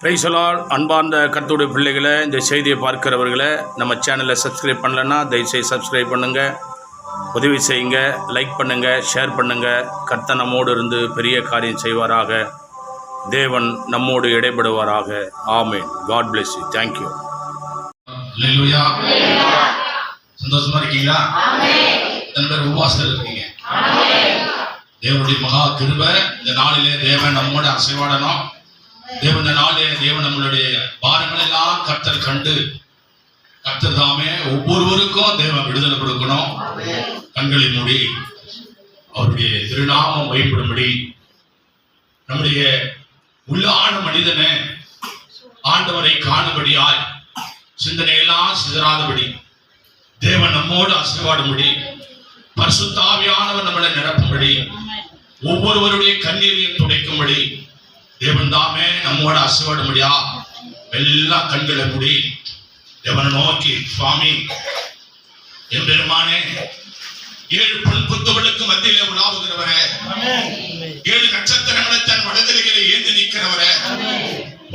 Praise the Lord. அன்பார்ந்த கர்த்தருடைய பிள்ளைகளை, இந்த செய்தியை பார்க்கிறவர்களை, நம்ம சேனலை சப்ஸ்கிரைப் பண்ணலைன்னா தயவுசெய்து சப்ஸ்கிரைப் பண்ணுங்கள், உதவி செய்யுங்க, லைக் பண்ணுங்கள், ஷேர் பண்ணுங்கள். கர்த்தர் நம்மோடு இருந்து பெரிய காரியம் செய்வாராக. தேவன் நம்மோடு இடைபடுவாராக. ஆமென். God bless you. தேங்க்யூ. அல்லேலூயா. சந்தோஷமா இருக்கீங்களா? எத்தனை பேர் உபவாசத்தில் இருக்கீங்க? தேவனுடைய மகா கிருபை இந்த நாளிலே தேவன் நம்மோட அசைவாடணும். தேவன் இந்த நாளிலே தேவன் நம்மளுடைய பாரங்கள் எல்லாம் கர்த்தர் கண்டு கர்த்தர் தாமே ஒவ்வொருவருக்கும் தேவன் விடுதலை கொடுக்கணும். கண்களை மூடி அவருடைய திருநாமம் வைப்படும்படி நம்முடைய உள்ளான மனிதனை ஆண்டவரை காணும்படியாய் சிந்தனையெல்லாம் சிதறாதபடி தேவன் நம்மோடு அசைவாடும்படி பரிசுத்த ஆவியானவர் நம்மளை நிரப்பும்படி ஒவ்வொருவருடைய கண்ணீரையும் துடைக்கும்படி தேவன் தாமே நம்மோட அசைவாடும்படியா எல்லா கண்களை மூடி தேவனை நோக்கி, சுவாமி என் பெருமானே, 7 பொன் குத்துகளுக்கு மத்தியிலே உலாவுகிறவரே, 7 நட்சத்திரங்களை தன் வடதிரைகளை ஏந்தி நிற்கிறவரே,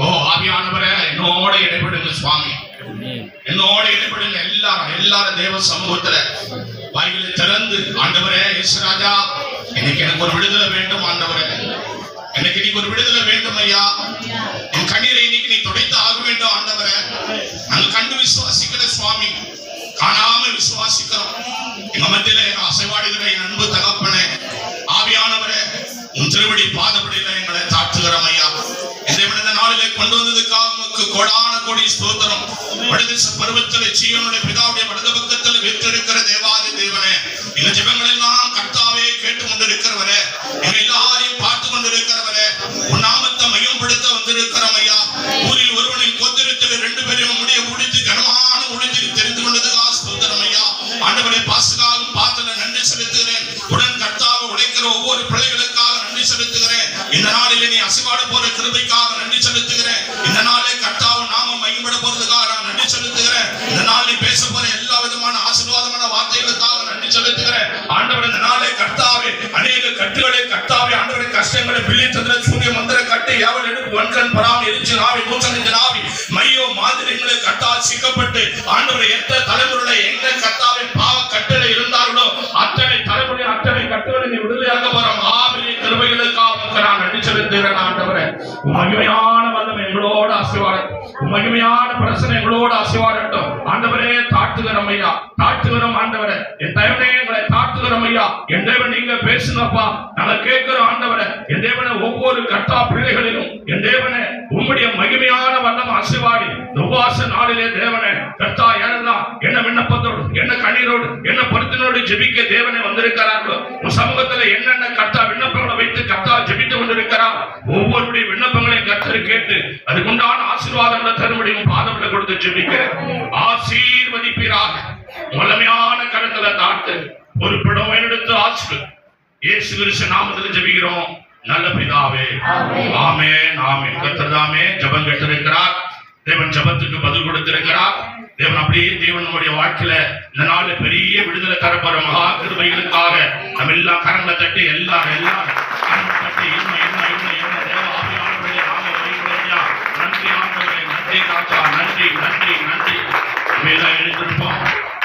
ஓ ஆவியானவரே, என்னோட இடைபடுங்க சுவாமி, என்னோட இடைபடுங்க. எல்லாரும் தேவ சமூகத்துல வாய்களை திறந்து, ஆண்டவரே இயேசு ராஜா, இன்னைக்கு எனக்கு ஒரு விடுதலை வேண்டும் ஆண்டவரே, எனக்கு இன்னைக்கு ஒரு விடுதலை வேண்டும் ஐயா, என் கண்ணீரை இன்னைக்கு நீ துடைத்து ஆக வேண்டும் ஆண்டவரே. நாங்கள் கண்டு விசுவாசிக்கிற சுவாமி, காணாம விசுவாசிக்கிறோம். எங்க மத்தியில அசைவாடுகிற என் அன்பு தகப்பனே, ஆவியானவரே, உன் திருவடி பாதப்படியில எங்களை தாழ்த்துகிறோம் ஐயா. இந்த நாளிலே கொண்டு வந்ததுக்காக உமக்கு கோடான கோடி ஸ்தோத்திரம். வடதேச பருவத்திலே சீயோனுடைய பிதாவுடைய வலது பக்கத்தில் வீற்றிருக்கிற தேவாதி தேவனே, எங்க ஜெபங்கள் எல்லாம் கர்த்தாவே கேட்டு கொண்டிருக்கிறவரே, எங்க எல்லாரையும் பார்த்து கொண்டிருக்கிறவரே, உன் நாமத்தை மையப்படுத்த வந்திருக்கிறோம் ஐயா. ஊரில் ஒருவனின் கோத்திரத்தில் 2 பேரையும் முடிய முடித்து கனமான முடித்து தெரிந்து கொண்டதுக்காக ஸ்தோத்திரம் ஐயா. ஆண்டவரே, பாசுகாவும் பாத்துல நன்றி செலுத்துகிறேன். உடன் கர்த்தாவை உழைக்கிற ஒவ்வொரு பிள்ளைகளுக்காக நன்றி செலுத்துகிறேன். இந்த நாளிலே நீ அசைவாட போற கிருபைக்காக நன்றி செலுத்துகிறேன். இந்த நாளிலே கர்த்தாவை நாம மையப்பட போறதுக்காக நான் நன்றி செலுத்துகிறேன். இந்த நாள் நீ பேச போற எல்லா விதமான ஆசீர்வாதமான வார்த்தைகளுக்காக நன்றி செலுத்துகிறேன். ஆண்டவரே, இந்த நாளே கர்த்தாவே அநேக கட்டுகளை கர்த்தாவே, ஆண்டவரே கஷ்டங்களை பிள்ளை சந்திர சூரிய மந்திர கட்டு யாவல் எடுப்பு வன்கண் பராம எரிச்சு நாவி மூச்சனிந்த நாவி மையோ மாதிரிகளை கட்டால் சிக்கப்பட்டு ஆண்டவரே எந்த தலைமுறையில எங்க கர்த்தாவே பாவ கட்டளை இருந்தார்களோ அத்தனை தலைமுறை அத்தனை கட்டுகளை நீ விடுதலையாக போற மாபெரிய கிருபைகளுக்காக நான் நன்றி செலுத்துகிறேன். ஆண்டவரே, மகிமையான வல்லமை எங்களோட ஆசீர்வாதம், மகிமையான பிரச்சனை எங்களோட ஆசீர்வாதம். ஆண்டவரே, தாழ்த்துகிறோம் ஐயா, தாழ்த்துகிறோம் ஆண்டவரே, என் தேவனே எங்களை தாழ்த்துகிறோம் ஐயா. என் தேவன் நீங்க பேசுங்கப்பா, நாங்க கேட்கிறோம் ஆண்டவரே. என் தேவனை ஒவ்வொரு கர்த்தா பிள்ளைகளிலும் என் தேவனை உம்முடைய மகிமையான வல்லம் ஆசீர்வாதி உபவாச நாளிலே தேவனே கர்த்தா யாரெல்லாம் என்ன விண்ணப்பத்தோடு என்ன கண்ணீரோடு என்ன பொருத்தினோடு ஜெபிக்க தேவனை வந்திருக்கிறார்களோ, உன் சமூகத்துல என்னென்ன கர்த்தா விண்ணப்பங்களை வைத்து கர்த்தா ஜெபித்து கொண்டிருக்கிறார், ஒவ்வொருடைய விண்ணப்பங்களை கர்த்தர் கேட்டு அதுக்குண்டான ஆசீர்வாதங்களை தரும்படியும் பாதங்களை கொடுத்து ஜெபிக்கிறேன். ஆசீர்வதிப்பீராக. வல்லமையான கரத்துல தாழ்த்து ஒரு பிடம் எடுத்து ஆசீர்வதி இயேசு கிறிஸ்து நாமத்தில் ஜெபிக்கிறோம் நல்ல பிதாவே. ஆமென் ஆமென். கர்த்தர் தாமே ஜெபம் கேட்டிருக்கிறார். தேவன் ஜெபத்துக்கு பதில் கொடுத்திருக்கிறார். தேவன் அப்படியே தேவனுடைய வாழ்க்கையில இந்த நாள் பெரிய விடுதலை தரப்போற மகா கிருபைகளுக்காக நம்ம எல்லாம் கரங்களை தட்டி எல்லாரும் கரங்களை தட்டி தேவ ஆவியானவரே நாம வைக்கிறோம்யா. நன்றி ஆண்டவரே, நன்றி ராஜா, நன்றி நன்றி நன்றி. எழுந்திருப்போம்.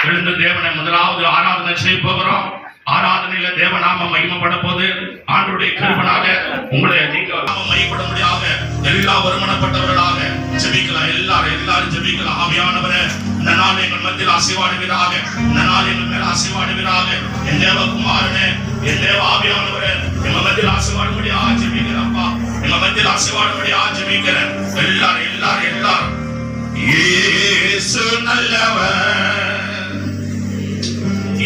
எழுந்து தேவனை முதலாவது ஆராதனை செய்ய போகிறோம். ஆராதனையில தேவ நாம மகிமைப்பட போது ஆண்டவருடைய கிருபையால உங்களை நீங்க நாம மகிமைப்பட முடியாத எல்லா வருமானப்பட்டவர்களாக ஜெபிக்கலாம். எல்லாரும் ஜெபிக்கலாம். ஆவியானவரே, இந்த நாள் எங்கள் மத்தியில் ஆசீர்வாடுவீராக, இந்த நாள் எங்கள் மேல ஆசீர்வாடுவீராக. என் தேவகுமாரனே, என் தேவ ஆவியானவரே, எங்க மத்தியில் ஆசீர்வாடும்படியா ஜெபிக்கிறப்பா, எங்க மத்தியில் ஆசீர்வாடும்படியா ஜெபிக்கிறேன். எல்லாரும் இயேசு நல்லவர்,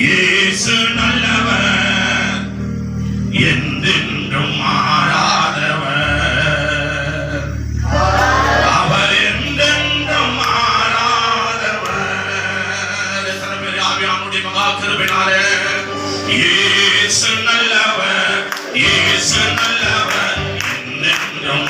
இயேசு நல்லவர், என்றென்றும் மாறாதவர், அவர் என்றென்றும் மாறாதவர். எத்தனை பேர் ஆவியானுடைய மகா கிருபையினாலே இயேசு நல்லவர், இயேசு நல்லவர், என்றென்றும்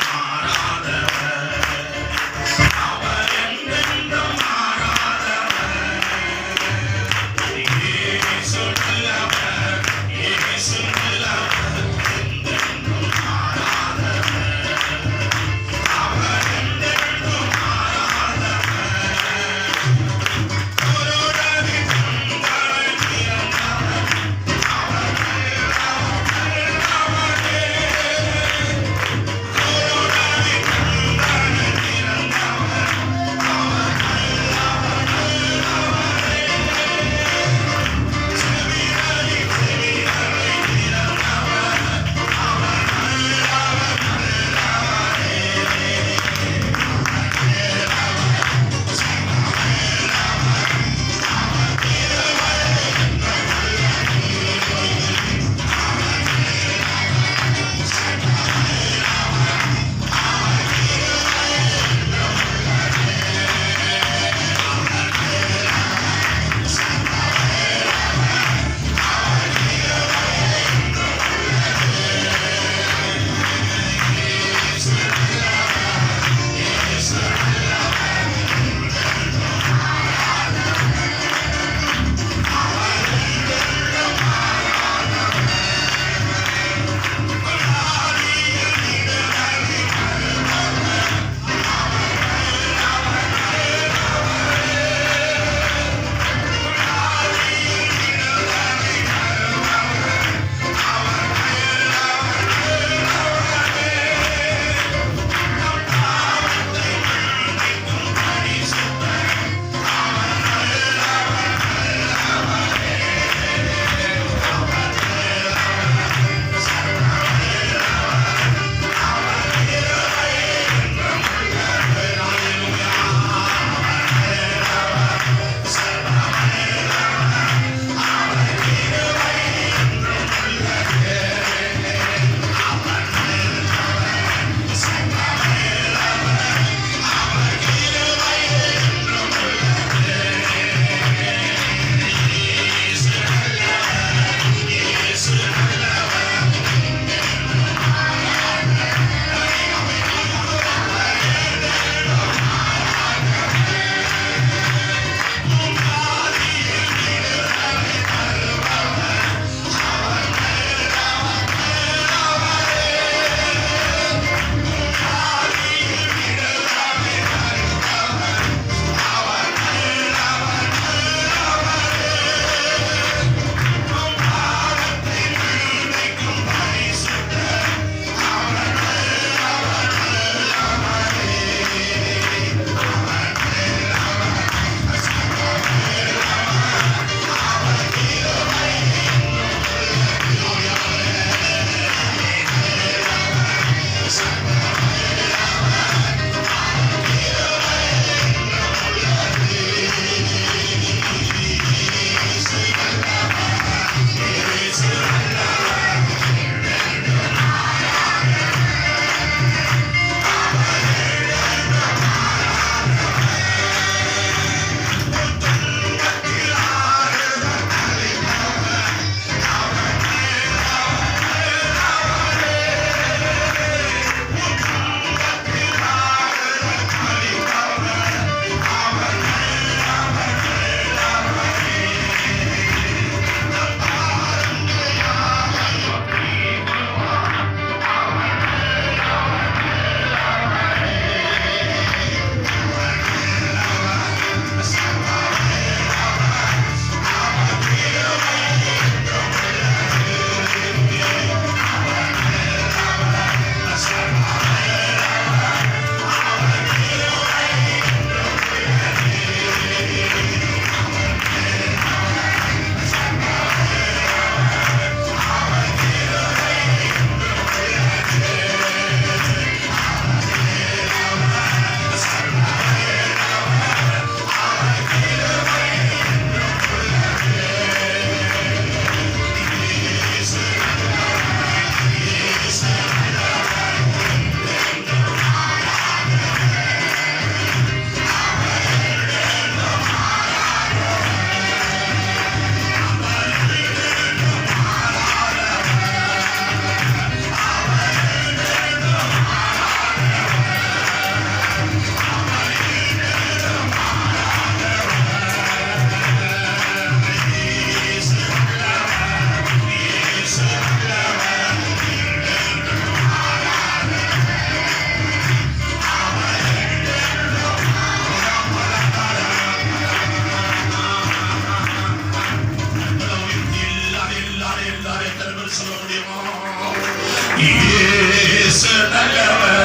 இயேசு நல்லவர்,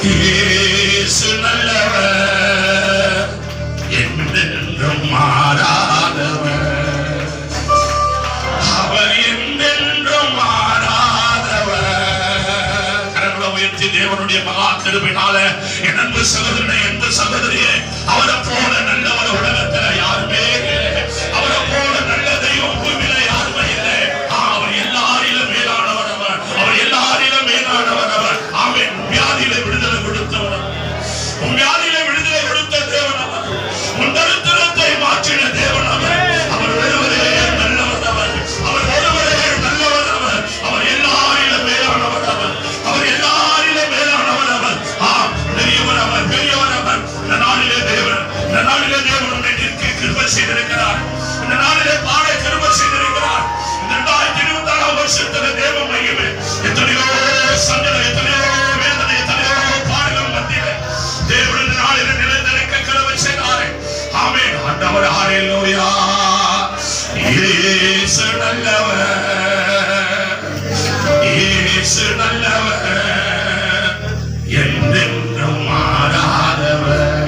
இயேசு நல்லவர், என்றென்றும் மாறாதவர், அவர் என்றென்றும் மாறாதவர். கரங்களை உயர்த்தி தேவனுடைய மகா கிருபையினால என் அன்பு சகோதரனை, அன்பு சகோதரியே, அவரை போல நல்லவர் உலகத்துல யாருமே இல்லை. அவரை போல நல்ல தெய்வம் பூமியில யாருமே இல்லை. அவர் எல்லாரிலும் மேலானவர், அவர் எல்லாரிலும் மேலானவர். அவர் ஆமென். வியாதியில விடுதலை கொடுத்தவர், உன் வியாதியில விடுதலை கொடுத்த தேவன் அவர், உன் தரித்திரத்தை மாற்றின தேவன் அவர். அவர் ஒருவரே நல்லவர், அவர் ஒருவரே நல்லவர், அவர் எல்லாரிலும் மேலானவர், அவர் எல்லாரிலும் மேலானவர். அவர் பெரியவர், அவர் பெரியவர். அவர் இந்த நாளிலே தேவன் உன்னை நிற்க கிருபை செய்திருக்கிறார். இந்த நாளிலே பாட கிருபை செய்திருக்கிறார். இந்த 2026 வருஷத்துல தேவ மகிமை எத்தனையோ சஞ்சலம், எத்தனையோ வேதனை, எத்தனையோ பாடுகள் மத்தியிலே தேவன் இந்த நாளிலே நிலைநிற்க கிருபை செய்தாரே. ஆமென். ஆண்டவர் ஹல்லேலூயா. இயேசு நல்லவர், இயேசு நல்லவர், என்றென்றும் மாறாதவர்.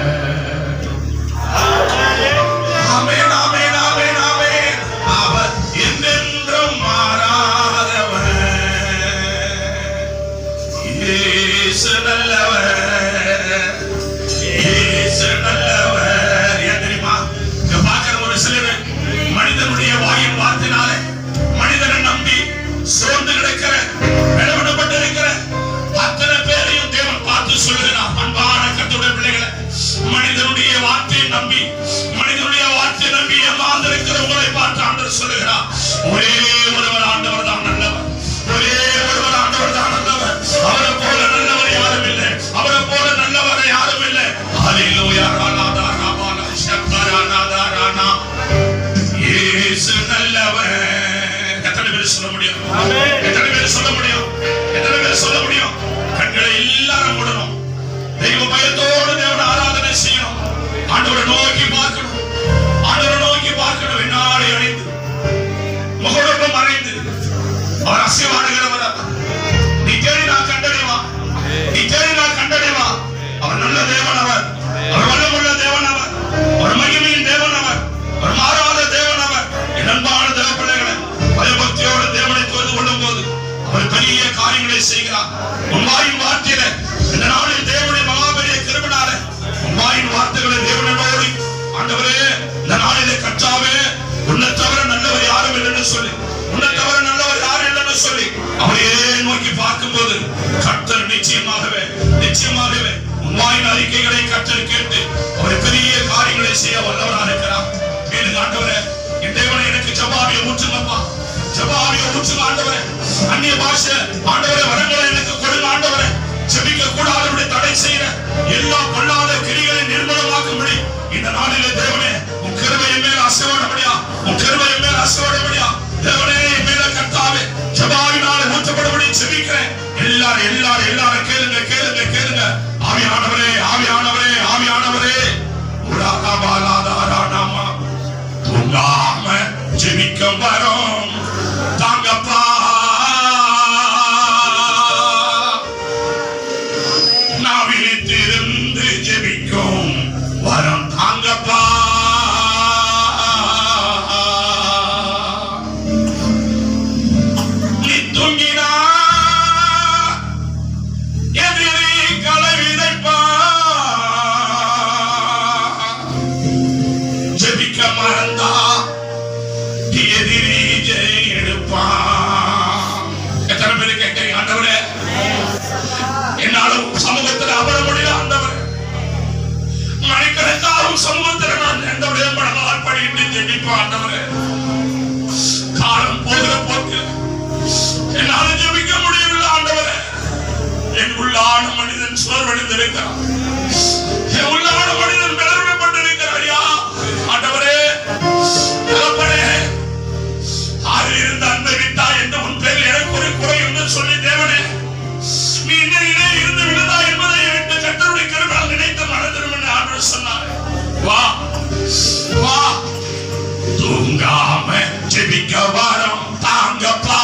ஆமென், ஆமென், ஆமென், ஆமென். அவர் என்றென்றும் மாறாதவர். இயேசு நல்லவர், இயேசு நல்லவர். ஏன் தெரியுமா? இங்க பார்க்கிற ஒரு சிலர் மனிதனுடைய வாயின் வார்த்தையினாலே மனிதனை நம்பி சோர்ந்து கிடக்கிற, விடவிடப்பட்டு இருக்கிற அத்தனை பேரையும் தேவன் பார்த்து சொல்லுகிறார். அன்பான கர்த்தருடைய பிள்ளைகளை, மனிதனுடைய வார்த்தையை நம்பி ஏமாந்திருக்கிற உங்களை பார்த்து ஆண்டவர் சொல்லுகிறார், ஒரே ஒருவர் ஆண்டவர் தான் நல்லவர், ஒரே ஒருவர் ஆண்டவர் தான் நல்லவர். அவரை போல நல்லவர் யாரும் இல்லை, அவரை போல நல்லவர் யாரும் இல்லை. ஹல்லேலூயா. ராதா ராபாலா ஷக்கரா ராதா ரானா. இயேசு நல்லவர். எத்தனை பேர் சொல்ல முடியும்? எத்தனை பேர் சொல்ல முடியும்? எத்தனை பேர் சொல்ல முடியும்? கண்களை எல்லாரும் மூடணும். தெய்வ பயத்தோடு தேவனை ஆராதனை செய்யணும். ஆண்டவரை நோக்கி பார்க்கணும், ஆண்டவரை நோக்கி பார்க்கணும். என்னாலே அடைந்து முகடொப்பம் மறைந்து அவர் அசைவாடுகிறவர். நீ தேடி நான் கண்டடைவா, நீ தேடி நான் கண்டடைவா. அவர் நல்ல தேவன், அவர் வல்லமுள்ள தேவன், அவர் மகிமையின் தேவன், அவர் மாறாத தேவன். அவர் என் அன்பான தேவ பிள்ளைகளை, பயபக்தியோடு தேவனை தொழுது கொள்ளும் போது அவர் பெரிய காரியங்களை செய்கிறார். உன் வாயின் வார்த்தையில இந்த நாளில் தேவனுடைய மகாபெரிய கிருபையினால உன் வாயின் வார்த்தைகளை தேவனோடு, ஆண்டவரே இந்த நாளிலே கர்த்தாவே உன்னை தவிர நல்லவர் யாரும் இல்லைன்னு சொல்லி, உன்னை தவிர நல்லவர் யாரும் இல்லைன்னு சொல்லி அவரையே நோக்கி பார்க்கும்போது கர்த்தர் நிச்சயமாகவே உன் வாயின் அறிக்கைகளை கர்த்தர் கேட்டு அவர் பெரிய காரியங்களை செய்ய வல்லவராக இருக்கிறார். மேலும் ஆண்டவரே, என் தேவனை எனக்கு ஜபாவியை ஊற்றுங்கப்பா, ஜபாவியை ஊற்றுங்க ஆண்டவரே. அந்நிய பாஷை ஆண்டவரே வரங்களை எனக்கு கொடுங்க ஆண்டவரே. ஜெபிக்க கூடாதவருடைய தடை செய்யற எல்லா பொல்லாத கிரிகளை நிர்மூலமாக்கும்படி இந்த நாளிலே தேவனே உன் கிருபை மேல் அசைவாடபடியா, உன் கிருபை மேல் அசைவாடபடியா தேவனே மேல கர்த்தாவே ஜபாவினாலே ஊற்றப்படும்படி ஜெபிக்கிறேன். எல்லாரும் கேளுங்க. ஆவியானவரே, ஆவியானவரே, ஆவியானவரே, உலகா பாலாதாரானாமா தூங்காம ஜெபிக்க வரோம் தாங்கப்பா. நான் விழித்திருந்து ஜெபிக்கும் வரம் தாங்கப்பா. நீ தூங்கினா எதிரி களை விதைப்பா, ஜெபிக்க மறந்தா எதிரி ஜெய் எடுப்பா. எத்தனை பேரு கேட்கிறீங்க ஆண்டவரே, என்னாலும் சமூகத்தில் அமர முடியல ஆண்டவரே, மணிக்கணக்காரும் சமூகத்தில் நான் ஆண்டவரே படங்கள் படிட்டு ஜெபிப்பா ஆண்டவரே. காலம் போகிற போக்கு என்னால ஜெபிக்க முடியவில்லை ஆண்டவரே. என் உள்ளான மனிதன் சோர்வடைந்திருக்கிறான், என் உள்ளான மனிதன் விளம்பரப்பட்டிருக்கிறார். ஐயா ஆண்டவரே, அதில் இருந்த அன்பை விட்டா என்று உன் பேரில் எனக்கு ஒரு குறை என்று சொல்லி தேவனே நீ இன்னிலே இருந்து விடுதா என்பதை விட்டு கர்த்தருடைய கிருபையால் நினைத்து மனதிரும் என்று ஆண்டவர் சொன்னார். வா வா, தூங்காம ஜெபிக்க வரோம் தாங்கப்பா.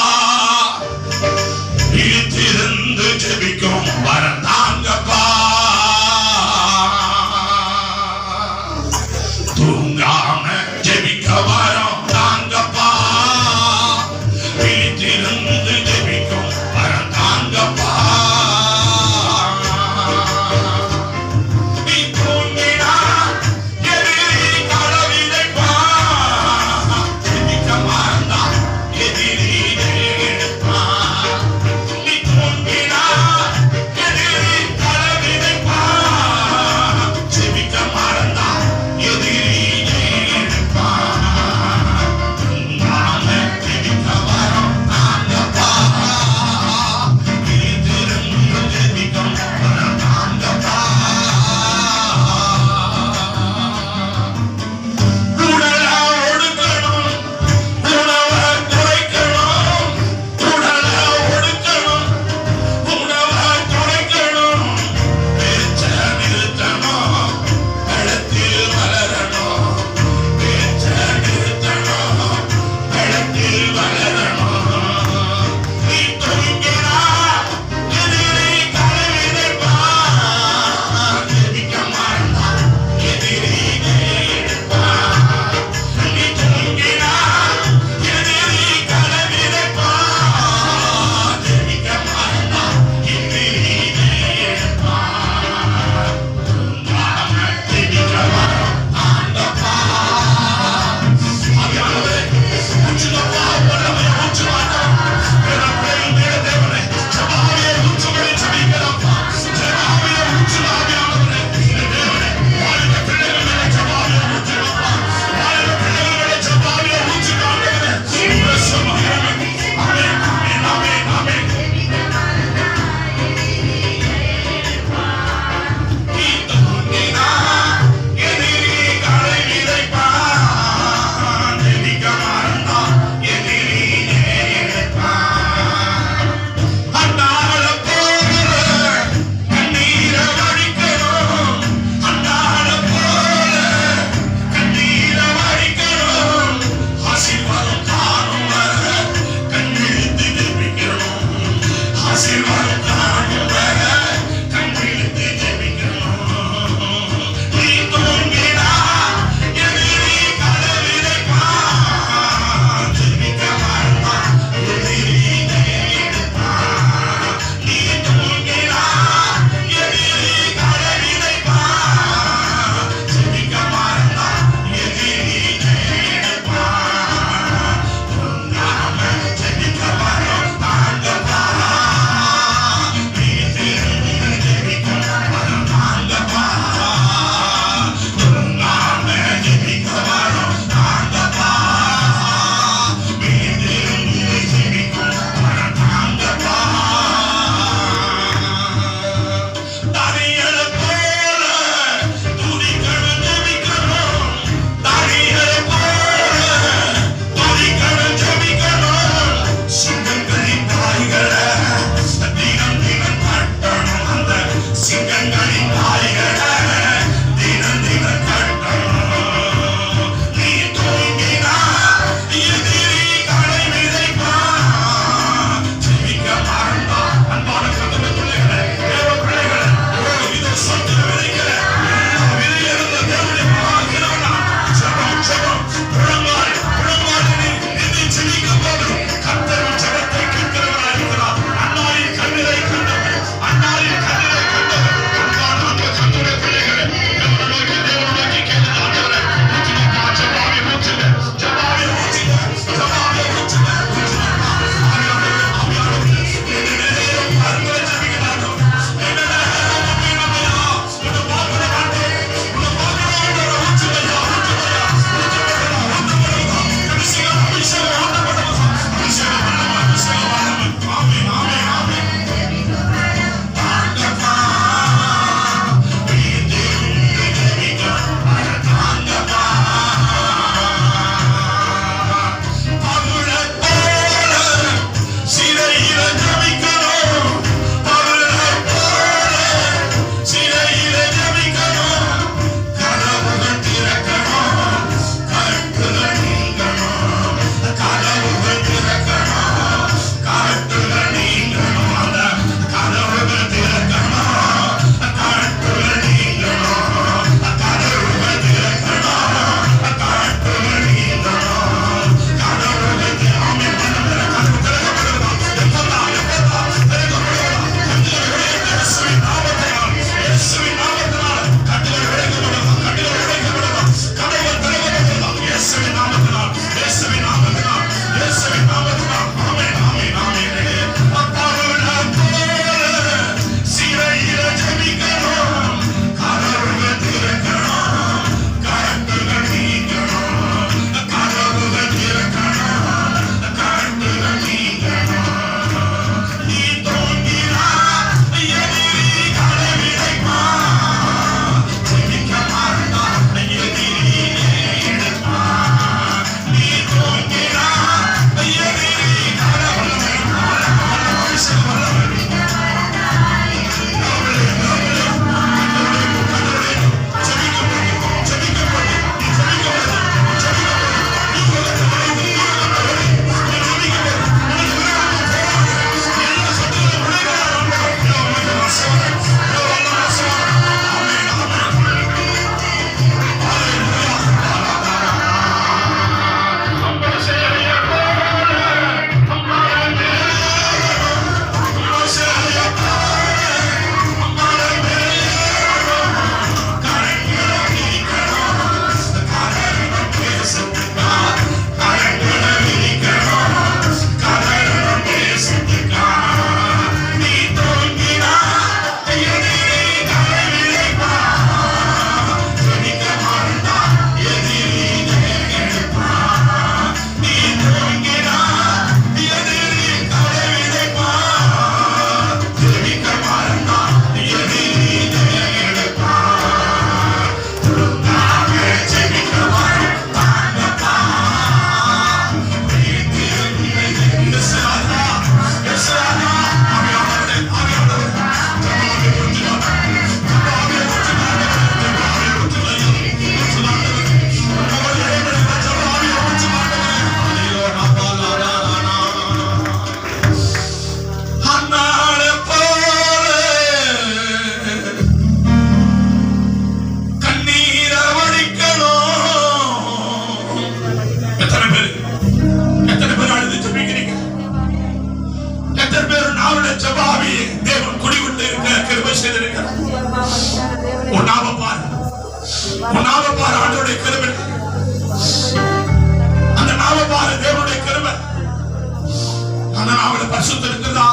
பரிசுத்தம் இருக்குதா?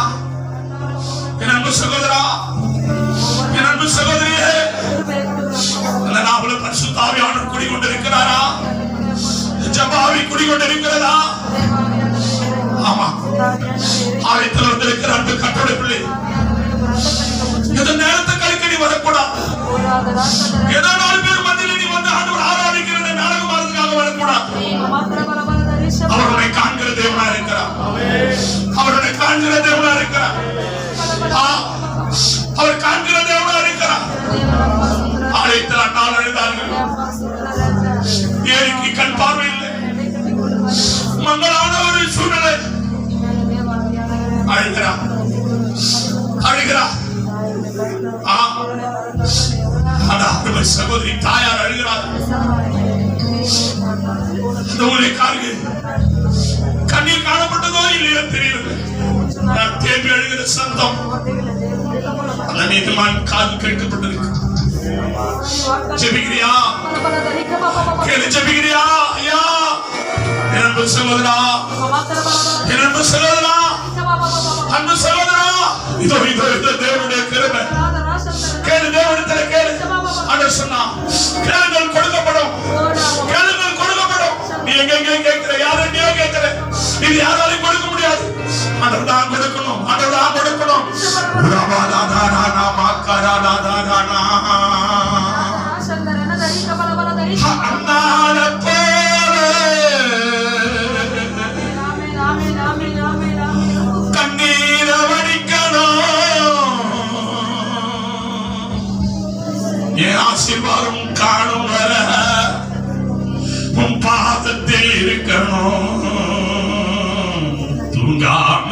என் அன்பு சகோதரா, என் அன்பு சகோதரியே, அந்த நாவல பரிசுத்த ஆவியானவர் குடிகொண்டிருக்கிறாரா? ஜெபாவி குடிகொண்டிருக்கிறதா? ஆமா. ஆலயத்தில் வந்திருக்கிற அன்பு கர்த்தருடைய பிள்ளை, இந்த நேரத்தை கழிக்க நீ வரக்கூடாது. ஏதோ 4 பேர் மத்தியில் நீ வந்து ஆண்டவர் ஆராதிக்கிற நாடகம் ஆடுறதுக்காக வரக்கூடாது. அவருடைய காண்கிற தேவனா இருக்கிறார். அவருடைய காண்கிற தேவனா இருக்கிறார். அவர் காண்கிற தேவனா இருக்கிறார். ஆலயத்தில் அண்ணால் அழுதார்கள். ஏழைக்கு கண் பார்வை இல்லை. மங்களான ஒரு சூழ்நிலை. அழுகிறார், அழுகிறார். சகோதரி தாயார் அழுகிறார். அந்த ஊழியக்காரர்கள் கண்ணீர் காணப்பட்டதோ இல்லையோ தெரியல. நான் தேம்பி அழுகிற சத்தம் அந்த நீதிமான் காது கேட்கப்பட்டிருக்கு. ஜெபிக்கிறியா? கேளு, ஜெபிக்கிறியா? ஐயா, என் அன்பு சகோதரா, என் அன்பு சகோதரா, அன்பு சகோதரா, இதோ இதோ இதோ தேவனுடைய கிருபை. கேளு, தேவனிடத்தில் கேளு. ஆண்டவர் சொன்னார், கேளுங்கள் கொடுக்கப்படும், கேளுங்கள் கொடுக்கப்படும். நீ எங்க கேட்கிற? யாரையோ கேட்கிற? இது யாராலையும் கொடுக்க முடியாது. ஆண்டவர் தான் கொடுக்கணும், ஆண்டவர் தான் கொடுக்கணும். கண்ணீர வடிக்கணும். என் ஆசீர்வாதம் காணும் வர உன் பாதத்தில் இருக்கணும். தூங்காம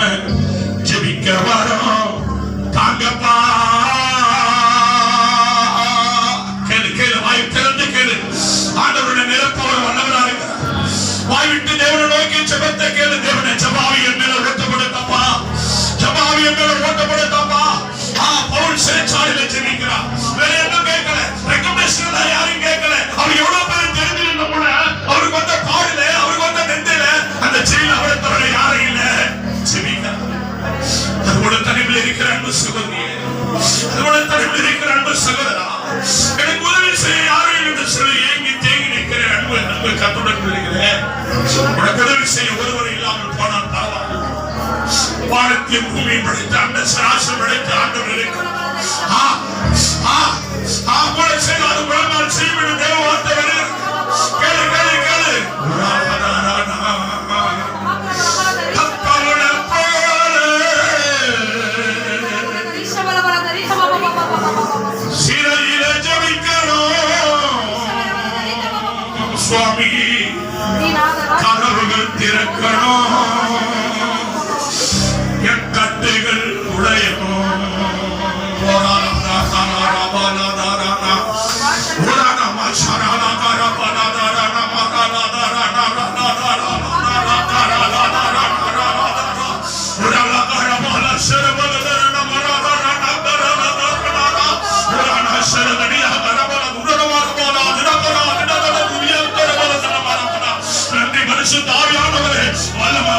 ஜெபிக்க வரும் தாங்கப்பா. கேளு, கேளு, வாய் திறந்து கேளு. ஆண்டவருடைய நிரப்பவர் வல்லவரா இருக்கிறார். வாய் விட்டு தேவனை நோக்கி ஜெபத்தை கேளு. தேவனை ஜெபாவி என் மேல ஓட்டப்படுத்தப்பா, ஜெபாவி என் மேல ஓட்டப்படுத்தப்பா. பவுல் சிறைச்சாலையில ஜெபிக்கிறார். வேற எதுவும் கேட்கல, ரெக்கமெண்டேஷன் யாரும் கேட்கல. அவர் எவ்வளவு பேர் தெரிஞ்சிருந்த கூட அவருக்கு வந்த பாடல, அவருக்கு வந்த நெந்தில அந்த ஜெயில அவரை தவிர யாரும் இல்ல. ஜெபிக்கிறார். அதோட தனிமையில் இருக்கிற அன்பு சகோதரியே, அதோட தனிமையில் இருக்கிற அன்பு சகோதரா, எனக்கு உதவி செய்ய யாரும் என்று சொல்லி ஏங்கி தேங்கி நிற்கிற அன்பு அன்பு கத்துடன் இருக்கிறேன். உனக்கு உதவி செய்ய ஒருவர் இல்லாமல் போனால் பரவாயில்லை. வானத்தையும் பூமியும் படைத்து அந்த சராசரம் படைத்து ஆண்டவர் இருக்கிறார். அது பிரமாணம் செய்யும் தேவ வார்த்தை வருகிறது. கேளு, கேளு, கேளு. சிறையில ஜெபிக்கணும் சுவாமி, கதவுகள் திறக்கணும், என் கட்டுகள் உடையணும். நன்றி பரிசுத்த ஆவியானவரே, வல்லமை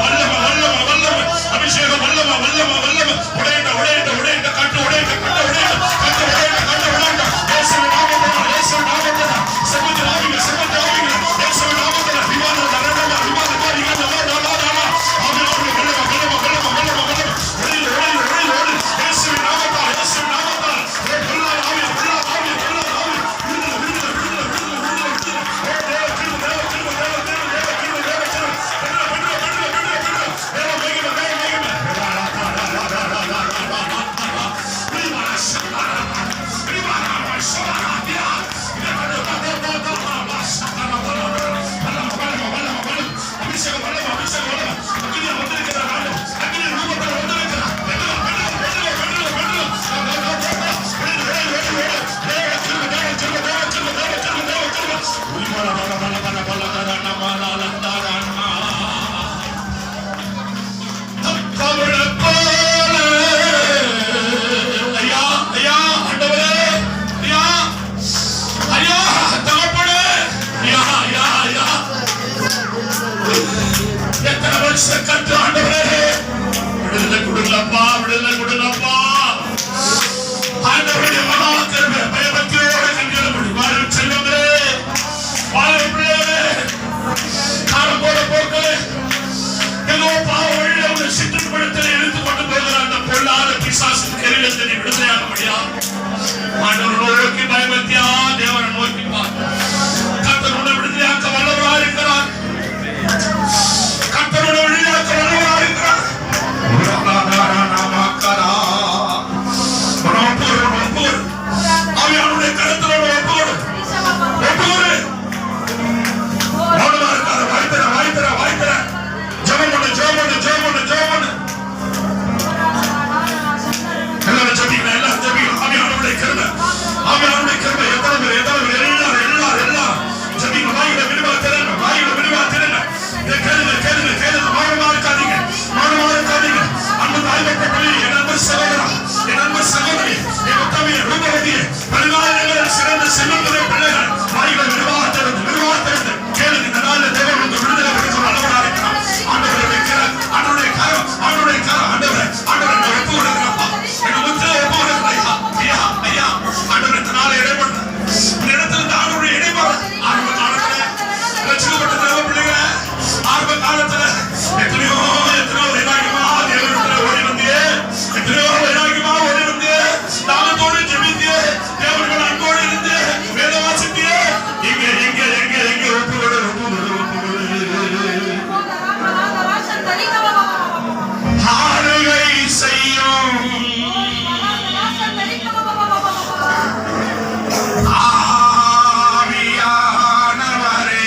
பயமுறுத்தியா? ஆண்டவரை நோக்கி பயமுறுத்தியா? தேவனை நோக்கி பார். கர்த்தர் உன்னை விடுதலையாக்க வல்லவராக இருக்கிறார். கர்த்தர் உன்னை விடுதலையாக்க வல்லவராக இருக்கிறார். அவனுடைய கருத்தரோட ஒப்போடு வாய்த்தர ஜெபம் பண்ணு. எல்லாரும் ஜெபிக்கலாம். ஆவியானவருடைய கிருபை எத்தனை பேர் எல்லாரும் ஜெபிங்க. வாயில விடுவா திறங்க. கேளுங்க. மௌனமா இருக்காதீங்க. அன்பு தாய்மத்த பிள்ளை, என் அன்பு சகோதரா, என் அன்பு சகோதரி, என் உத்தமைய ரூபவதியே, பரிமாணங்களில் சிறந்த செல்வங்களே பிள்ளைகள், வாயில விடுவா திறந்து கேளுங்க. இந்த நாளில் தேவன் வந்து விடுதலை கொடுக்க வல்லவராக இருக்கிறார். ஆண்டவருடைய கரம், ஆண்டவரை ஒப்பு கொடுக்கிறப்பா. என்ன முத்திரை ஒப்பு கொடுக்கிறா. ஐயா ஆண்டவர் இந்த நாளை இடைப்பட்ட இந்த இடத்துல இந்த ஆண்டவருடைய இடைப்பாடு ஆரம்ப காலத்துல ரட்சிக்கப்பட்ட தேவ பிள்ளைகளை ஆரம்ப காலத்துல எத்தனையோ வைராகியமா தேவனிடத்துல ஓடி வந்தியே. தாகத்தோடு ஜெபித்தியே. தேவர்கள் அன்போடு இருந்து வேத வாசித்தியே. எங்க ஒப்பு கொடு. ஆளுகை செய்யும் ஆவியானவரே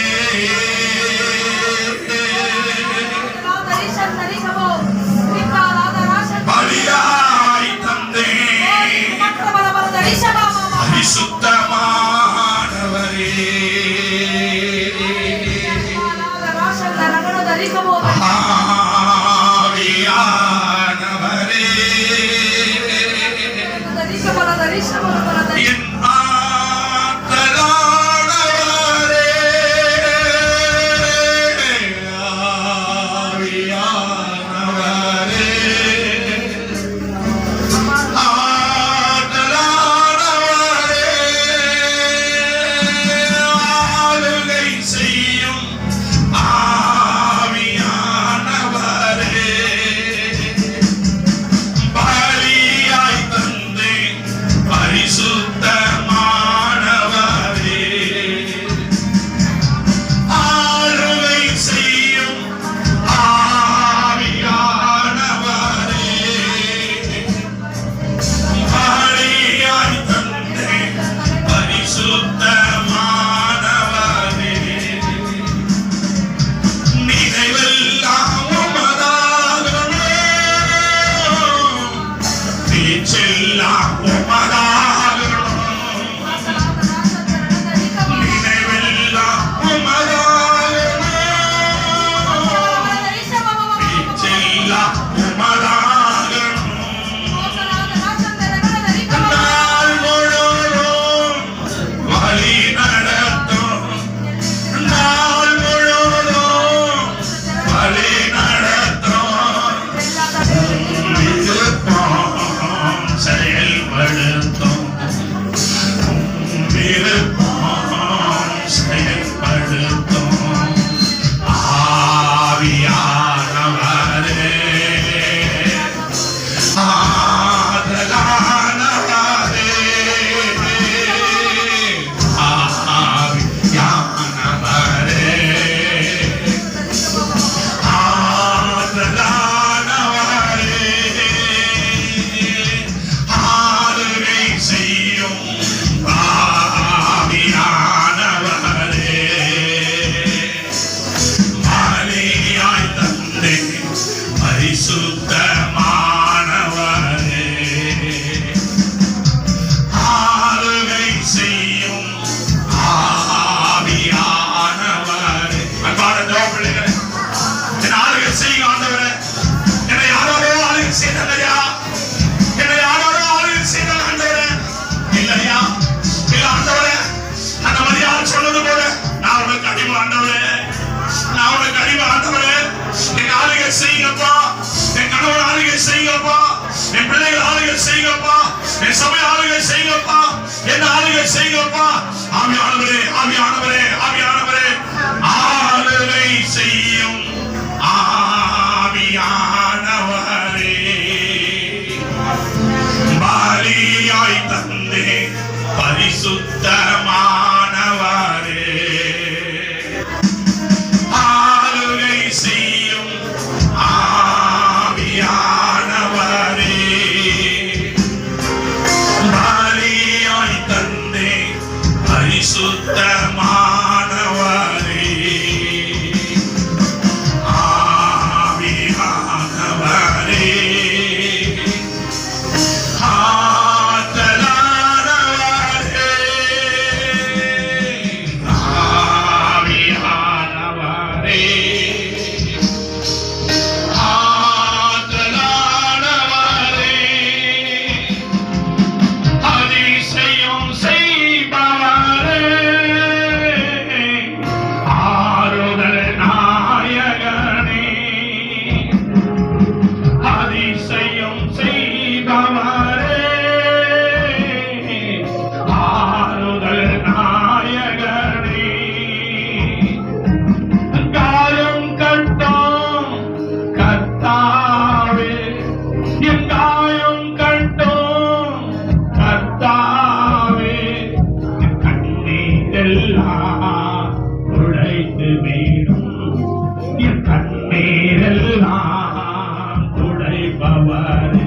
எல்லாம் துடைப்பவரே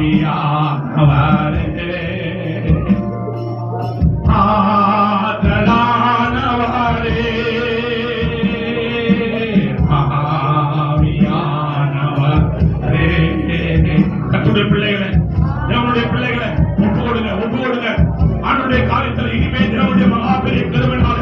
ஆவியானவரே ஆற்றலானவரே ஆவியானவரே. கர்த்தருடைய பிள்ளைகளே, தேவனுடைய பிள்ளைகளே, ஒப்பு கொடுங்க, ஒப்பு கொடுங்க. ஆண்டவருடைய காரியத்தில் இனிமே தேவனுடைய மகா பெரிய கருவினால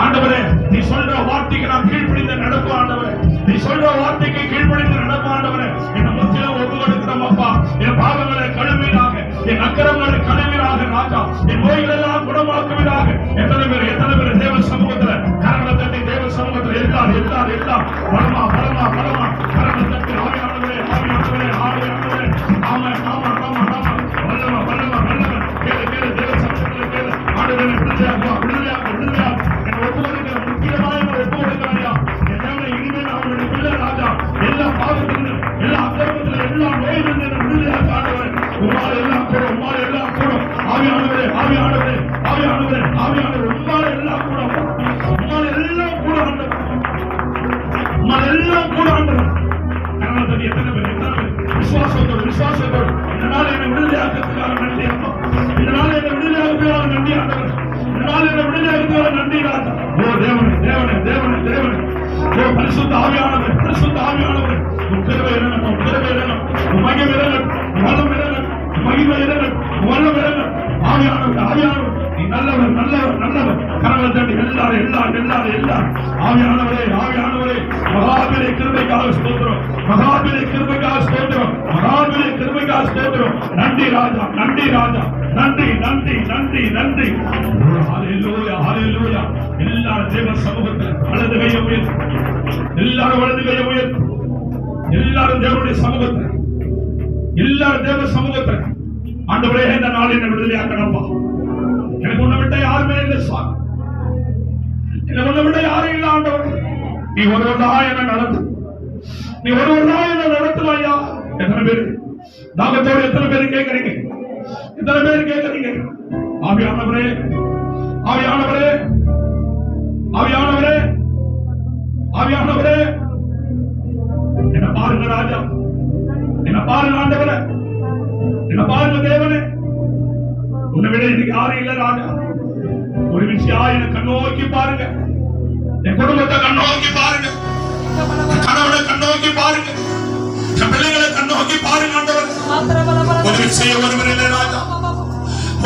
ஆண்டவரே நீ சொல்ற வார்த்தைக்கு நான் கீழ்ப்படிந்து நடக்கும் ஆண்டவரே. நீ சொல்ற வார்த்தைக்கு கீழ்ப்படிந்து நடக்கும் ஆண்டவரே. என்ன முற்றிலும் ஒப்பு கொடுக்கிறோம் அப்பா. என் பாவங்களை கழுவீராக, என் அக்கிரமங்களை கழுவீராக ராஜா. என் நோய்கள் எல்லாம் குணமாக்குவீராக. எத்தனை பேர் தேவ சமூகத்துல கரங்களை தட்டி தேவ சமூகத்துல எல்லாரும் பலமா பலமா பலமா கரங்களை தட்டி ஆவியானவரே ஆவியானவரே ஆவியானவரே ஆமா ஆமா ஆமா ஆமா வல்லமா வல்லமா வல்லமா கேளு கேளு தேவ சமூகத்துல கேளு. ஆண்டவரே விடுதலையாக்குவா விடுதலையாக்கு விடுதலையாக்கு. என் ஒப்பு கொடுக்கிற முக்கியமாக ஒப்பு கொடுக்கிறாயா. என் தேவனை இனிமேல் அவருடைய பிள்ளை ராஜா எல்லா பாவத்திலும் எல்லா அக்கிரமத்திலும் எல்லா நோயிலிருந்து என்ன விடுதலையாக்க ஆண்டவரே. உம்மால் எல்லாம் கூடும், உம்மால் எல்லாம் கூடும். ஆவியானவரே ஆவியானவரே ஆவியானவரே ஆவியானவரே உம்மால் எல்லாம் கூடும், உம்மால் எல்லாம் கூட ஆண்டவரே, உம்மால் எல்லாம் கூட ஆண்டவரே. கரணத்தை எத்தனை பேர் விசுவாசத்தோடு இந்த நாள் என்னை விடுதலையாக்கிறதுக்காக நன்றி அப்பா. இந்த நாள் என்னை விடுதலையாக்கிறதுக்காக நன்றி ஆண்டவரே. இந்த நாள் என்னை விடுதலையாக்கிறதுக்காக நன்றி ராஜா. ஓ தேவனே தேவனே தேவனே தேவனே, ஓ பரிசுத்த ஆவியானவரே பரிசுத்த ஆவியானவரே, உன் கிருபை இறங்கட்டும், உன் கிருபை இறங்கட்டும், உன் மகிமை இறங்கட்டும், உன் வல்லம் இறங்கட்டும், உன் மகிமை இறங்கட்டும், உன் வல்லம் இறங்கட்டும். ஆவியானவர் ஆவியானவர் நீ நல்லவர் நல்லவர் நல்லவர். கரங்களை தட்டி எல்லாரும் ஆவியானவரே ஆவியானவரே மகாபெரிய கிருபைக்காக ஸ்தோத்திரம், மகாபெரிய கிருபைக்காக ஸ்தோத்திரம், மகாபெரிய கிருபைக்காக ஸ்தோத்திரம். நன்றி ராஜா நன்றி ராஜா நன்றி நன்றி நன்றி நன்றி. ஹல்லேலூயா ஹல்லேலூயா. எல்லாரும் தேவ சமூகத்தில் வலது கையை உயர்த்து, எல்லாரும் வலது கையை உயர்த்து, எல்லாரும் தேவனுடைய சமூகத்தில், எல்லாரும் தேவ சமூகத்தில் ஆண்டவரே இந்த நாளில் என்னை விடுதலையாக்கணும்பா. எனக்கு உன்னை விட்ட யாருமே இல்லை சுவாமி, எனக்கு உன்னை விட்ட யாரும் இல்லை ஆண்டவரே. நீ ஒருவனா என்ன நடத்து, நீ ஒருவனா என்ன நடத்தலாம் ஐயா. எத்தனை பேரு தாகத்தோடு எத்தனை பேரு கேட்கறீங்க, எத்தனை பேரு கேட்கறீங்க. ஆவியானவரே ஆவியானவரே ஆவியானவரே ஆவியானவரே என்ன பாருங்க ராஜா, என்ன பாருங்க ஆண்டவரே, என்ன பாருங்க தேவனே. உன்னை விட எனக்கு யாரும் இல்ல ராஜா. ஒரு விஷயம் என்ன கண்ணோக்கி பாருங்க, என் குடும்பத்தை கண்ணோக்கி பாருங்க, கணவனை கண்ணோக்கி பாருங்க, என் பிள்ளைகளை கண்ணோக்கி பாருங்க ஆண்டவரே. உதவி செய்ய ஒருவர் இல்லை ராஜா,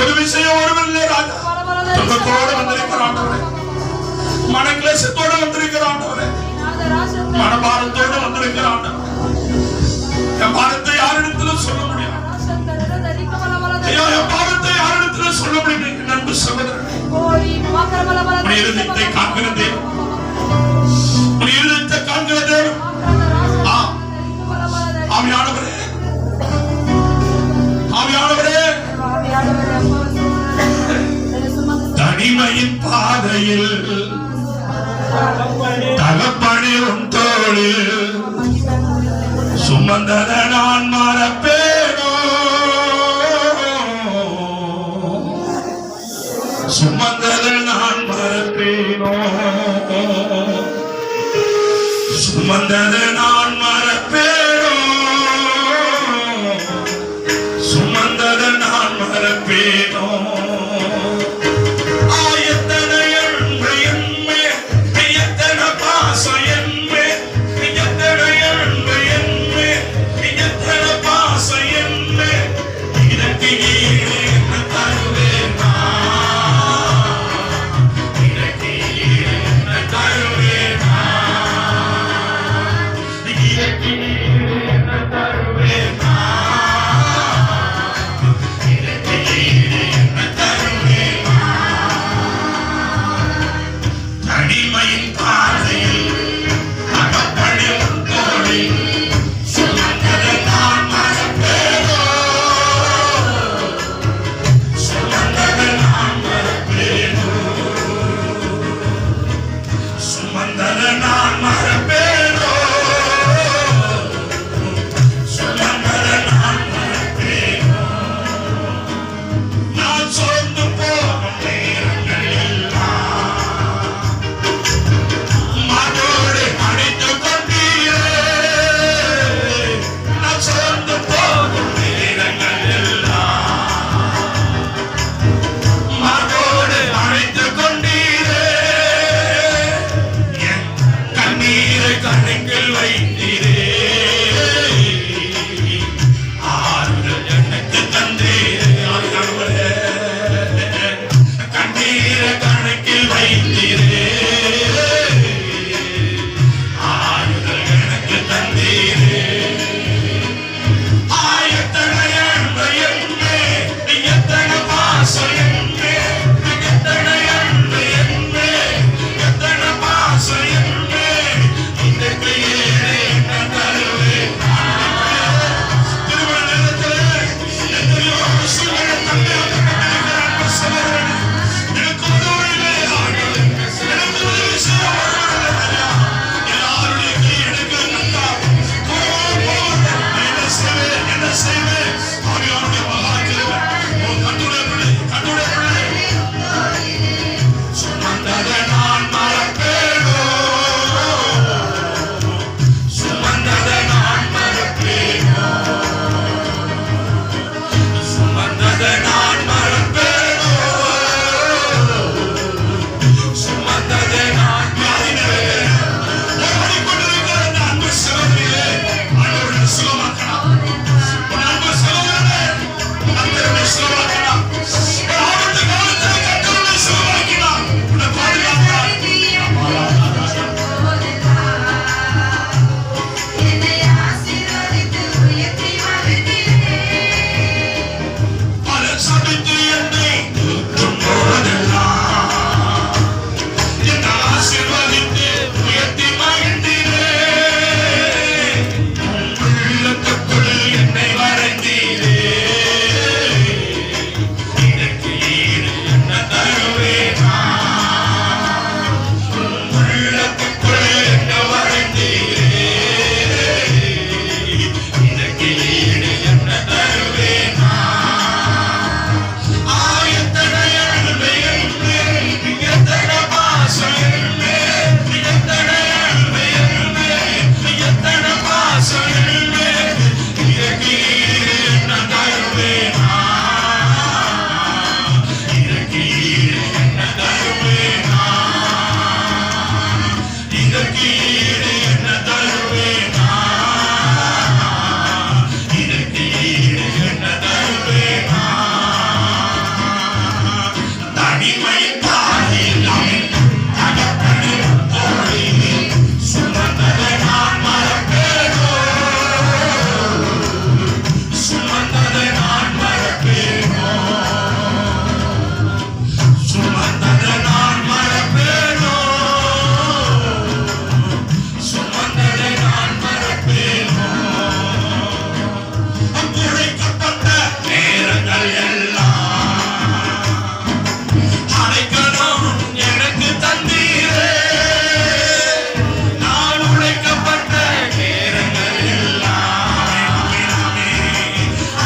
உதவி செய்ய ஒருவர் இல்லை ராஜா. துன்பத்தோடு வந்திருக்கிற ஆண்டவரே, மனக்லேசத்தோடு வந்திருக்கிற ஆண்டவரே, மனபாரத்தோடு வந்திருக்கிற ஆண்டவரே. என் பாரத்தை யாரிடத்திலும் சொல்ல முடியாது ஐயா, என் பாவத்தை யாரிடத்திலும் சொல்ல முடியாது. நண்பு சகோதரன் இருதயத்தை காண்கிற தேவன், இருதயத்தை காண்கிற தேவன். ஆவியானவரே ஆவியானவரே தனிமையின் பாதையில் தகப்பனே உன் தோளில் சுமந்தத நான் மறப்பேனோ, சுமந்தத நான் மறப்பேனோ, சுமந்தத நான் மறப்பேனோ, சுமந்தத நான் மறப்பேனோ. இதற்கு ஈடு என்ன தருவேனா? இதற்கு ஈடு என்ன தருவேனா? தனிமை தாயில் தகப்பனே தோழி சுமந்ததை நான் மறப்பேனோ? சுமந்ததை நான் மறப்பேனோ? சுமந்ததை நான் மறப்பேனோ? சுமந்ததை நான் மறப்பேனோ? அங்குழைக்கப்பட்ட நேரங்கள் எல்லாம் அடைக்கலம் எனக்கு தந்தீரே. நான் உழைக்கப்பட்ட நேரங்கள் எல்லாம்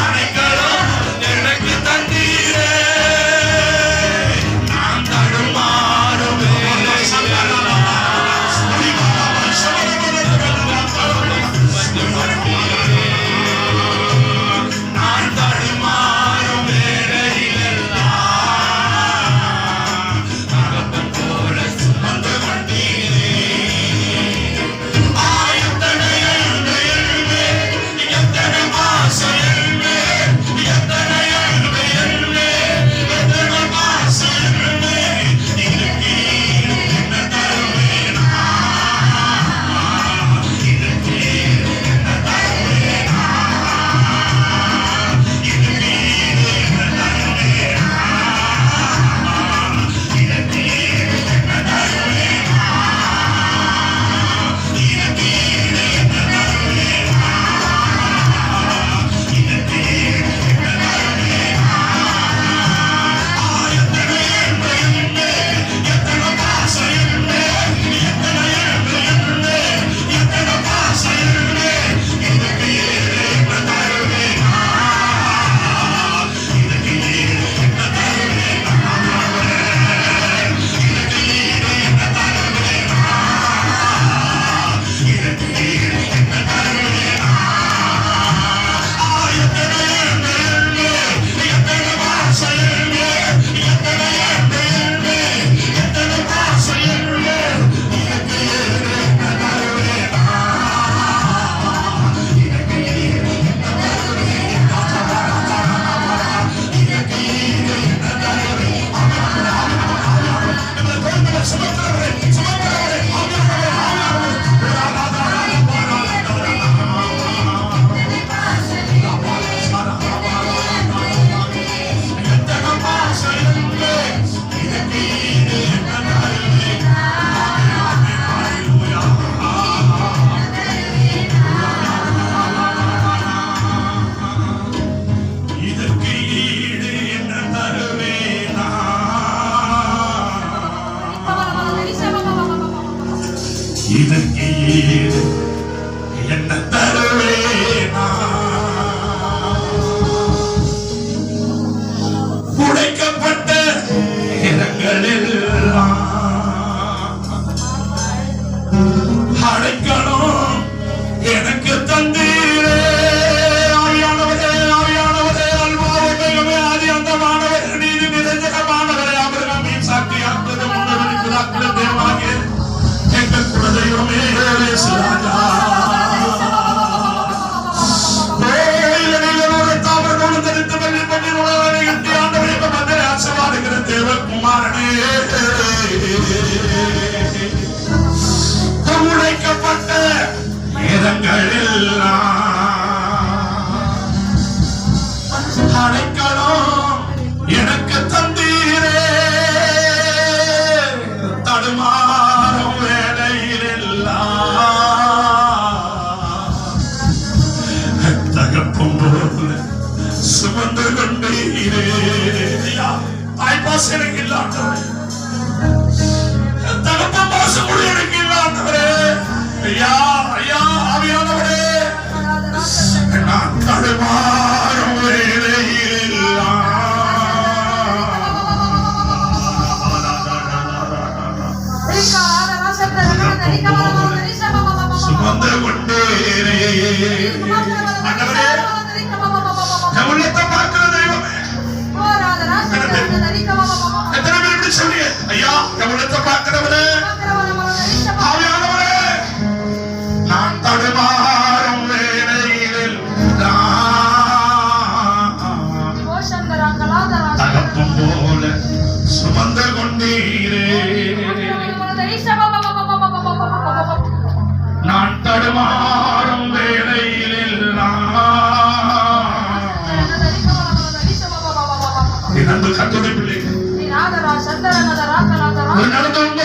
அடைக்கலம் எனக்கு தந்தீரே. நான் தடுமாறும் நான் தடுமாறும் வேளையிலெல்லாம் தகப்பன் போல சுமந்து கொண்டீரே. எத்தனை அன்பு, எத்தனை பாசம், எத்தனை அன்பு, எத்தனை பாசம். இதற்கு ஈடு என்ன தருவேனா? இதற்கு ஈடு என்ன தருவேனா? இதற்கு ஈடு என்ன தருவேனா? இதற்கு ஈடு என்ன தருவேனா? இதற்கு ஈடு என்ன தருவேனா? இதற்கு ஈடு என்ன தருவேனா? எத்தனை அன்பு, எத்தனை பாசம், எத்தனை அன்பு, எத்தனை பாசம். இதற்கு ஈடு என்ன தருவேனா? இதற்கு ஈடு என்ன தருவேனா? இதற்கு ஈடு என்ன தருவேனா? இதற்கு ஈடு என்ன தருவேனா? எத்தனை அன்பு, எத்தனை பாசம், எத்தனை அன்பு, எத்தனை பாசம். இதற்கு ஈடு என்ன தருவேனா? இதற்கு ஈடு என்ன தருவேனா? இதற்கு ஈடு என்ன தருவேனா? நம்மளை தோல்வியில சுமக்கிறவரே, சுமக்கிறவரே, ஆவியானவரே, எத்தனை பாசம். இதற்கு ஈடு என்ன தருவேனா? இதற்கு ஈடு என்ன தருவேனா? இதற்கு ஈடு என்ன தருவேனா? உடைக்கப்பட்ட இடங்களெல்லாம் அடைக்கலம் எனக்கு தந்தீரே. ஆவியானவரே, ஆவியானவரே, அல்வாவே, மேகமே, ஆதி அந்தமானவரே, நீதி நிறைஞ்சகமானவரே, ஆபிரகாம், ஈசாக்கு, யாக்கோபு முன்னோரின் பிதாக்களின் தேவனாகிய எங்கள் குலதெய்வமே, இயேசு ராஜா. இளநீரோடு தாவரத்தோடு தரித்து வெள்ளி பன்னீர் உணவனை எட்டி ஆண்டவரே, மந்திர ஆசீர்வாதகிற தேவகுமாரனே. உடைக்கப்பட்ட நேரங்களெல்லாம் அடைக்கலம் எனக்கு தந்தீரே. தடுமாறும் வேளையிலெல்லாம் தகப்பம் போல சுமந்து கொண்டீரே. தாய்ப்பாச எனக்கு இல்லாதவரே, தகப்பம் பாசம் கூட எனக்கு இல்லாதவரே. ஐயா, ஐயா, ஆவியானவரே, நான் தடுமாறும் வேளையிலெல்லாம் சுமந்து கொண்டேரே. ஆண்டவரே, என் உள்ளத்தை பார்க்கிற தெய்வமே, எத்தனை பேர் இப்படி சொல்றீங்க? ஐயா, என் உள்ளத்தை பார்க்கிறவரே, ஆவியானவரே,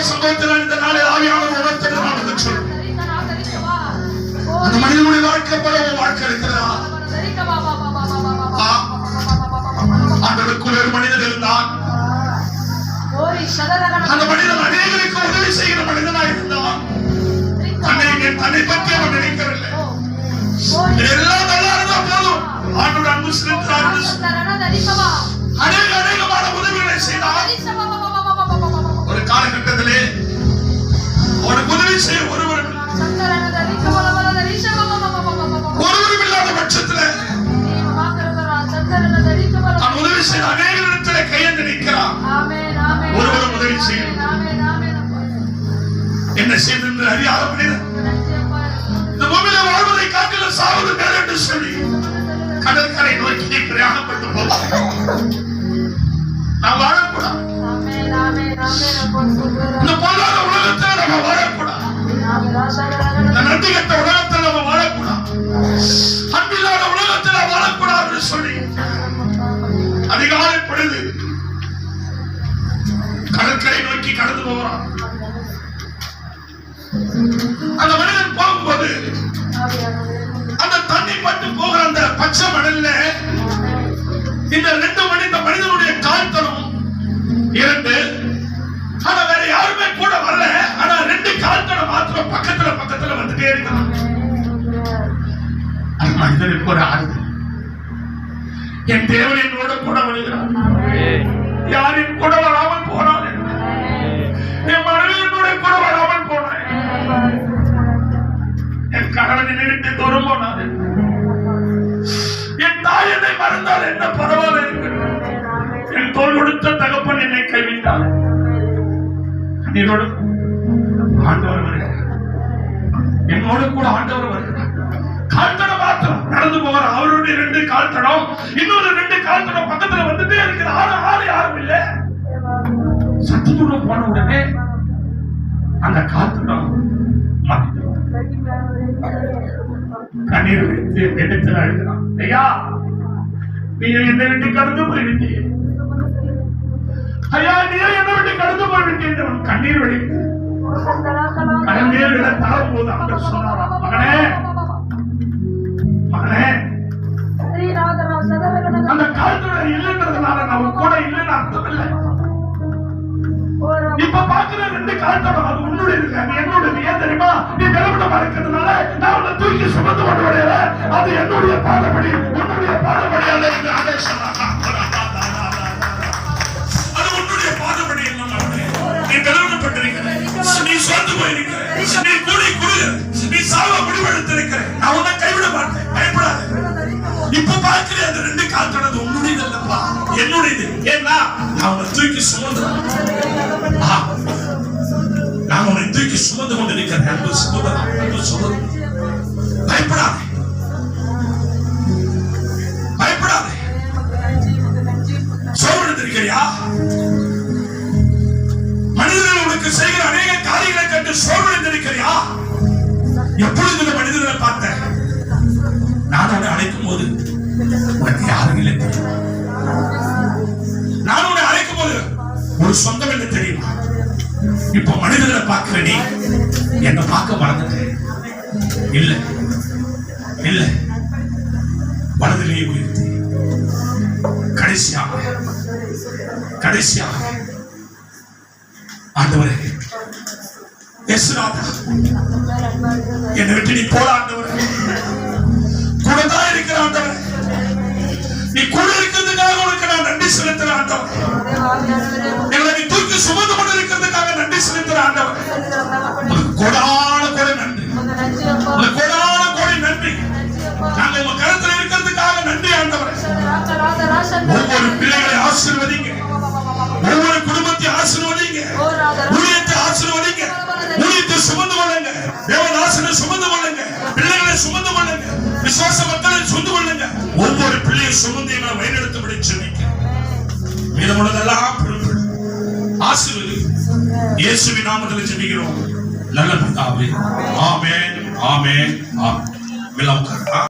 சம்பவத்தை நான் இந்த நாளை ஆவியானவர் உணர்த்த நான் சொல்றேன். அந்த மனிதனுடைய வாழ்க்கை போல உன் வாழ்க்கை இருக்கிறதா? ஆண்டவருக்குள் ஒரு மனிதன் இருந்தான். அந்த மனிதன் அநேகருக்கு உதவி செய்கிற மனிதனா இருந்தான். தன்னை பற்றி அவன் நினைக்கவில்லை. எல்லாம் நல்லா இருந்தா போதும், ஆண்டவர் அன்பு செலுத்தினார். அநேகமான உதவிகளை செய்தார். ஒரு காலகட்டத்திலே அவனுக்கு உதவி செய்ய ஒருவரும் இல்லாத பட்சத்தில் அவன் உதவி செய்ய அநேக இடத்திலே கையெழுந்து நிற்கிறான். ஒருவரும் உதவி செய்யும் என்ன செய்து அறியாத மனிதன் இந்த பூமியில வாழ்வதை காட்டிலும் சாவது மேல் என்று சொல்லி கடற்கரை நோக்கி பிரயாணப்பட்டு போவார். நாம் வாழக்கூடாது. இந்த பொருளாதார உலகத்தில் நம்ம வாழக்கூடாது. இந்த நன்றி கட்ட உலகத்தில் நம்ம வாழக்கூடாது. அன்பில்லாத உலகத்தில் வாழக்கூடாது என்று சொல்லி அதிகாலை பொழுது கடற்கரை நோக்கி கடந்து போகிறான். அந்த மனிதன் போகும்போது அந்த தண்ணி பட்டு போகிற அந்த பச்சை மணல்ல இந்த மனிதனுடைய கால் தடம் இரண்டு. ஆனா வேற யாருமே கூட வரல. ஆனா ரெண்டு கால் தடம் மாத்திரம் பக்கத்துல வந்துட்டே இருக்கான். அந்த மனிதனுக்கு ஒரு ஆறுதல், என் தேவன் என்னோட கூட வருகிறார். யாரின் கூட வராமல் போனார், என் மனைவி என்னோட கூட வராமல் போனார், என் கணவன் என்னை விட்டு தூரம் போனார், என் தாய் என்னை மறந்தால் என்ன பரவாயில்லை, என் தோல் கொடுத்த தகப்பன் என்னை கைவிட்டார். கண்ணீரோடு ஆண்டவர் வருகிறார். என்னோடு கூட ஆண்டவர் வருகிறார். கால்தடம் மாத்திரம் நடந்து போகிற அவருடைய ரெண்டு கால் தடம், இன்னொரு ரெண்டு கால் தடம் பக்கத்துல வந்துட்டே இருக்கிற. ஆளு யாரும் இல்லை. சற்று தூரம் போன உடனே அந்த கால் தடம் கண்ணீர் வைத்து எடுத்து அழுகிறான். ஐயா, நீ என்னை விட்டு கடந்து போய்விட்டீ. ஐயா, நீ என்னை விட்டு கடந்து போய்விட்டீங்க. கண்ணீர் வடித்து கண்ணீர் விட தளரும் போது அவர் சொன்னாரா, மகனே மகனே, அந்த காலத்துல இல்லைன்றதுனால நான் கூட இல்லைன்னு அர்த்தம் இல்லை. இப்ப பாக்குற ரெண்டு காலத்தோட அது உன்னுடைய இருக்கு, அது என்னுடைய. ஏன் தெரியுமா? நீ நிலவிடமா இருக்கிறதுனால நான் உன்னை தூக்கி சுமந்து கொண்டு வரையில அது என்னுடைய பாதப்படி, உன்னுடைய பாதப்படி அல்ல என்று அதை சொன்னாங்க. அது உன்னுடைய பாதப்படி இல்லை. நீ நிலவிடப்பட்டிருக்கிற, நீ சொந்து போயிருக்கிற, நீ கூடி குடிய, நீ சாவ முடிவெடுத்திருக்கிற. நான் உன்னை கைவிட மாட்டேன், பயப்படாத. இப்ப பாக்குற அந்த ரெண்டு காலத்தோட உன்னுடையது இல்லப்பா, என்னுடையது. ஏன்னா நான் உன்னை தூக்கி சுமந்துறேன். நான் உன்னை தூக்கி சுமந்து கொண்டிருக்கிறேன். அன்பு சகோதரா, அன்பு சகோதரி, பயப்படாதே, பயப்படாதே. சோர்வெடுத்திருக்கிறியா? மனிதர்கள் உனக்கு செய்கிற அநேக காரியங்களை கண்டு சோர்வெடுத்திருக்கிறியா? எப்பொழுது இந்த மனிதர்களை பார்த்த நான் உன்னை அழைக்கும் போது உனக்கு யாரும் இல்லை தெரியுமா? நான் உன்னை அழைக்கும் போது ஒரு சொந்தம் என்ன தெரியுமா? இப்ப மனிதர்களை பார்க்கிற நீ என்ன பார்க்க மறந்துட்ட. இல்ல இல்ல, வலதிலேயே உயர்த்தி கடைசியாக ஆண்டவரே, இயேசுநாதா, என்னை விட்டு நீ போற ஆண்டவரே, கூடதான் இருக்கிற ஆண்டவரே, நீ கூட இருக்கிறதுக்காக உனக்கு நான் நன்றி செலுத்துற ஆண்டவரே, எங்களை நீ தூக்கி சுமந்து கொண்டு இருக்கிறதுக்காக நன்றி செலுத்துற ஆண்டவரே, கோடான கோடி நன்றி, கோடான கோடி நன்றி. நாங்க உங்க கருத்துல இருக்கிறதுக்காக நன்றி ஆண்டவரே. ஒவ்வொரு பிள்ளைகளை ஆசீர்வதிங்க, ஒவ்வொரு குடும்பத்தை ஆசீர்வதிங்க, ஊழியத்தை ஆசீர்வதிங்க, ஊழியத்தை சுமந்து கொள்ளுங்க, தேவதாசனை சுமந்து கொள்ளுங்க, பிள்ளைகளை சுமந்து கொள்ளுங்க, விசுவாச மக்களை சுமந்து கொள்ளுங்க. ஒவ்வொரு பிள்ளையை சுமந்து எங்களை வழிநடத்தபடி செல்லுங்க. மீதமுள்ளதெல்லாம் ஆசீர்வதி. இயேசுவின் நாமத்தில் ஜெபிக்கிறோம் நல்ல பிதாவே. ஆமென், ஆமென், ஆமென்.